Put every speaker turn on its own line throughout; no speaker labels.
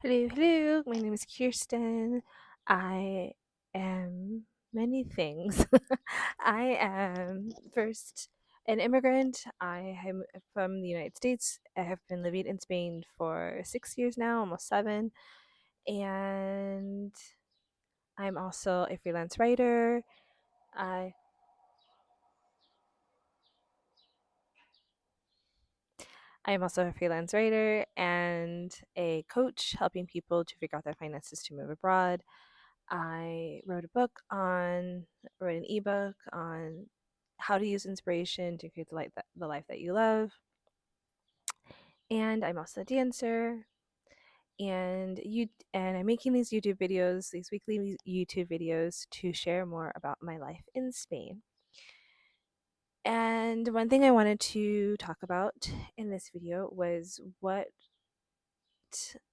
Hello, hello. My name is Kirsten. I am many things. I am first an immigrant. I am from the United States. I have been living in Spain for 6 years now, almost seven. And I'm also a freelance writer. I I am also a freelance writer and a coach helping people to figure out their finances to move abroad. I wrote an ebook on how to use inspiration to create the life that you love. And I'm also a dancer, and I'm making these YouTube videos, these weekly YouTube videos to share more about my life in Spain. And one thing I wanted to talk about in this video was what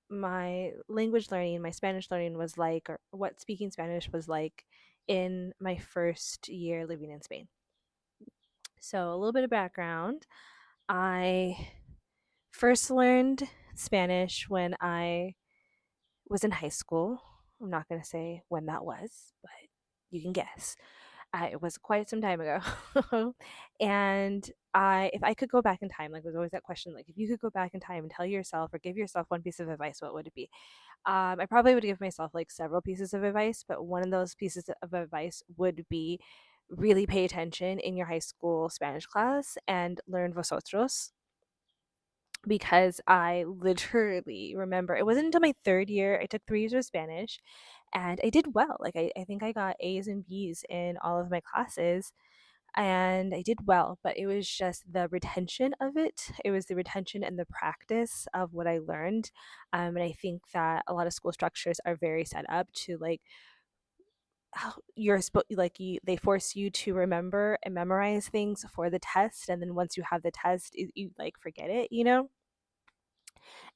my language learning, my Spanish learning was like, or what speaking Spanish was like in my first year living in Spain. So, a little bit of background. I first learned Spanish when I was in high school. I'm not going to say when that was, but you can guess. It was quite some time ago. And if I could go back in time, like there's always that question, like if you could go back in time and tell yourself or give yourself one piece of advice, what would it be? I probably would give myself like several pieces of advice, but one of those pieces of advice would be really pay attention in your high school Spanish class and learn vosotros, because I literally remember it wasn't until my third year. I took 3 years of Spanish and I did well. Like, I think I got A's and B's in all of my classes and I did well, but it was just the retention of it. It was the retention and the practice of what I learned. And I think that a lot of school structures are very set up to like, they force you to remember and memorize things for the test, and then once you have the test, you like forget it,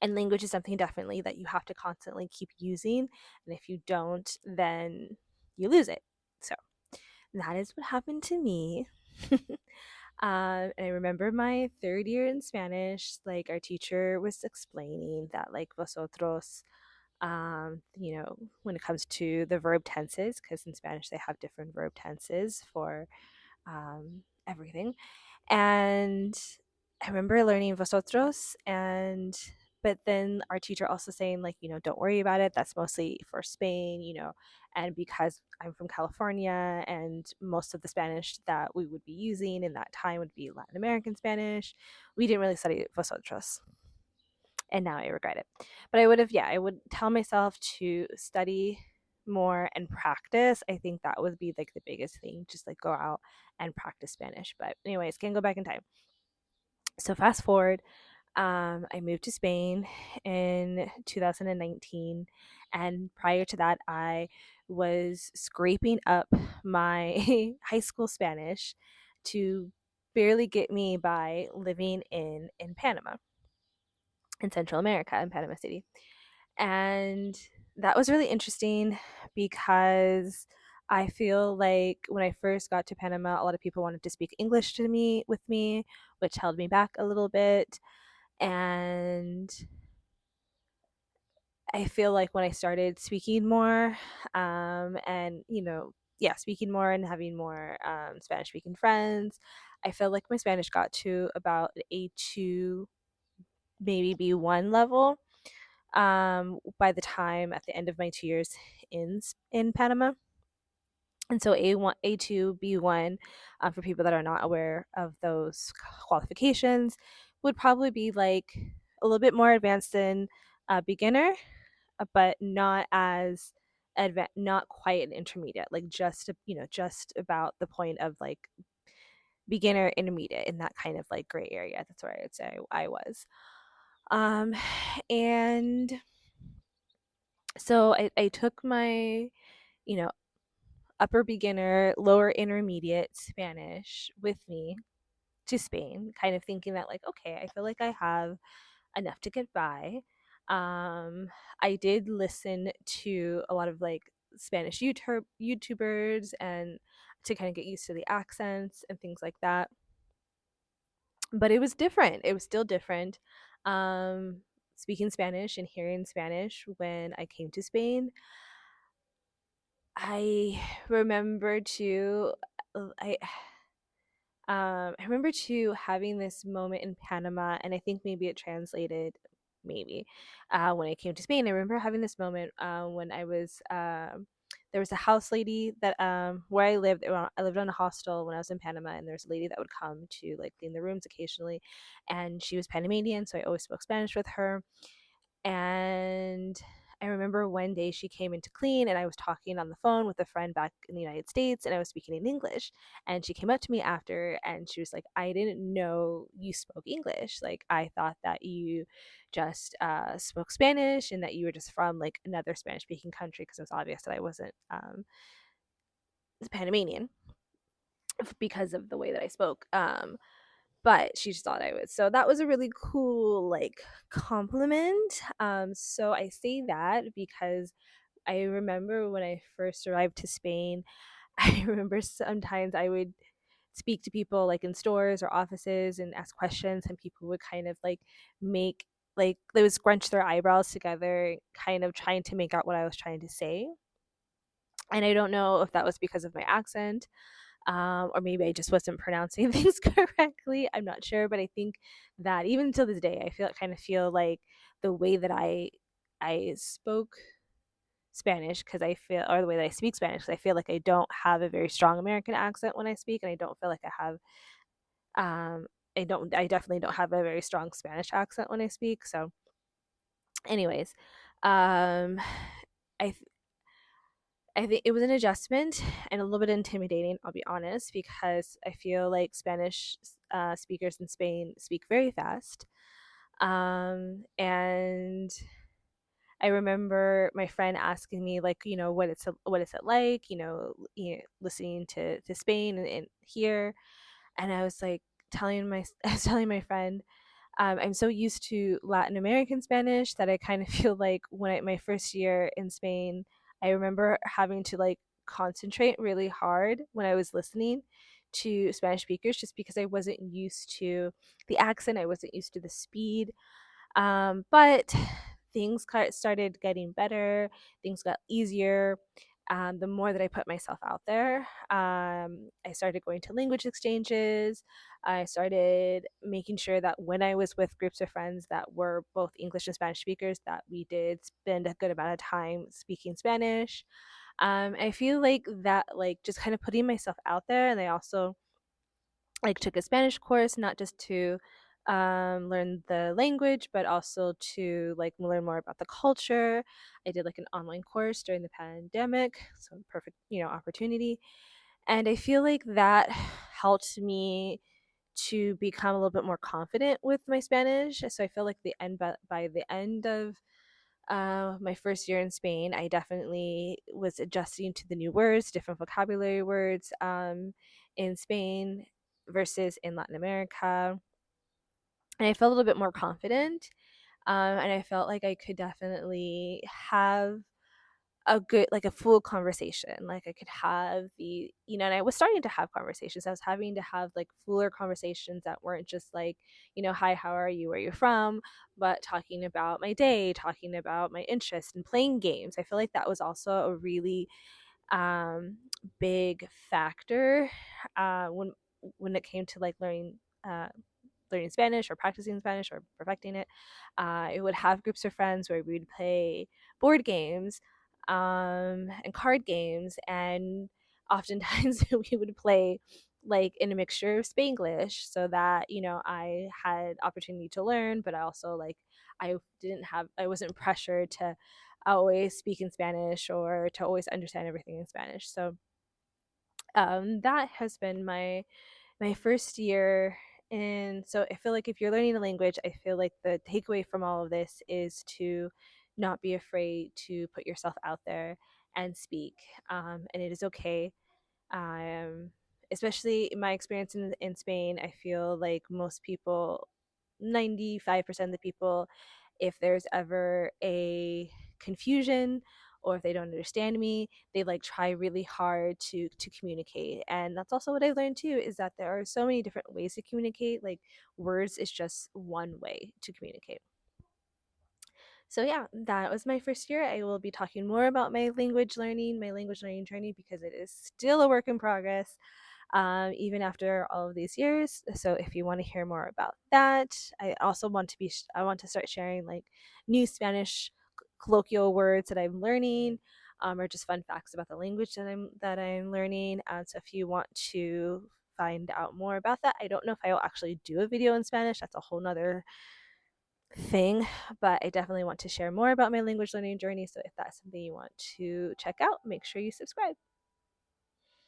and language is something definitely that you have to constantly keep using, and if you don't, then you lose it. So that is what happened to me. And I remember my third year in Spanish, like our teacher was explaining that like vosotros, when it comes to the verb tenses, because in Spanish they have different verb tenses for everything. And I remember learning vosotros, and but then our teacher also saying like, don't worry about it. That's mostly for Spain, and because I'm from California and most of the Spanish that we would be using in that time would be Latin American Spanish, we didn't really study vosotros. And now I regret it. But I would tell myself to study more and practice. I think that would be like the biggest thing, just like go out and practice Spanish. But anyways, can go back in time. So fast forward, I moved to Spain in 2019, and prior to that, I was scraping up my high school Spanish to barely get me by living in Panama, in Central America, in Panama City. And that was really interesting because I feel like when I first got to Panama, a lot of people wanted to speak English to me with me, which held me back a little bit. And I feel like when I started speaking more, and speaking more and having more Spanish speaking friends, I feel like my Spanish got to about A2, maybe B1 level, by the time at the end of my 2 years in Panama. And so A1, A2, B1, for people that are not aware of those qualifications, would probably be like a little bit more advanced than a beginner, but not as not quite an intermediate, like just about the point of like beginner intermediate, in that kind of like gray area. That's where I would say I was. Um, and so I took my, you know, upper beginner, lower intermediate Spanish with me to Spain, kind of thinking that, like, okay, I feel like I have enough to get by. Um, I did listen to a lot of like Spanish YouTubers and to kind of get used to the accents and things like that. But it was different. It was still different. Um, speaking Spanish and hearing Spanish when I came to Spain, I remember to I remember too having this moment in Panama, and I think maybe it translated, maybe when I came to Spain. I remember having this moment when I was there was a house lady that where I lived. I lived on a hostel when I was in Panama, and there was a lady that would come to like clean the rooms occasionally, and she was Panamanian, so I always spoke Spanish with her. And I remember one day she came in to clean, and I was talking on the phone with a friend back in the United States, and I was speaking in English. And she came up to me after, and she was like, "I didn't know you spoke English. Like, I thought that you just spoke Spanish and that you were just from like another Spanish speaking country, because it was obvious that I wasn't Panamanian because of the way that I spoke." But she just thought I was. So that was a really cool like compliment. So I say that because I remember when I first arrived to Spain, I remember sometimes I would speak to people like in stores or offices and ask questions, and people would kind of like make like they would scrunch their eyebrows together, kind of trying to make out what I was trying to say. And I don't know if that was because of my accent, or maybe I just wasn't pronouncing things correctly. I'm not sure, but I think that even till this day, I feel like the way that I spoke Spanish, because I feel, or the way that I speak Spanish, because I feel like I don't have a very strong American accent when I speak, and I don't feel like I have. I definitely don't have a very strong Spanish accent when I speak. So, anyways, um, I I think it was an adjustment and a little bit intimidating, I'll be honest, because I feel like Spanish speakers in Spain speak very fast. And I remember my friend asking me, like, what is it like, listening to Spain and here. And I was like, I was telling my friend, I'm so used to Latin American Spanish that I kind of feel like my first year in Spain, I remember having to like concentrate really hard when I was listening to Spanish speakers, just because I wasn't used to the accent, I wasn't used to the speed. But things started getting better, things got easier. The more that I put myself out there, I started going to language exchanges. I started making sure that when I was with groups of friends that were both English and Spanish speakers, that we did spend a good amount of time speaking Spanish. I feel like that, like just kind of putting myself out there, and I also like took a Spanish course, not just to learn the language, but also to like learn more about the culture. I did like an online course during the pandemic, so perfect, opportunity. And I feel like that helped me to become a little bit more confident with my Spanish. So I feel like by the end of my first year in Spain, I definitely was adjusting to the new words, different vocabulary words in Spain versus in Latin America. And I felt a little bit more confident. And I felt like I could definitely have a good, like a full conversation. Like I could have and I was starting to have conversations. I was having to have like fuller conversations that weren't just like, hi, how are you, where you're from, but talking about my day, talking about my interests and playing games. I feel like that was also a really um, big factor when it came to like learning Spanish or practicing Spanish or perfecting it. I would have groups of friends where we would play board games and card games, and oftentimes we would play like in a mixture of Spanglish, so that I had opportunity to learn, but I also like I wasn't pressured to always speak in Spanish or to always understand everything in Spanish. So that has been my first year. And so I feel like if you're learning a language, I feel like the takeaway from all of this is to not be afraid to put yourself out there and speak. And it is okay. um, Especially in my experience in Spain, I feel like most people, 95% of the people, if there's ever a confusion or if they don't understand me, they like try really hard to communicate. And that's also what I learned too, is that there are so many different ways to communicate. Like words is just one way to communicate. So yeah, that was my first year. I will be talking more about my language learning journey, because it is still a work in progress, even after all of these years. So if you want to hear more about that, I also want to I want to start sharing like new Spanish colloquial words that I'm learning, or just fun facts about the language that I'm learning. So if you want to find out more about that, I don't know if I will actually do a video in Spanish. That's a whole nother thing, but I definitely want to share more about my language learning journey. So if that's something you want to check out, make sure you subscribe.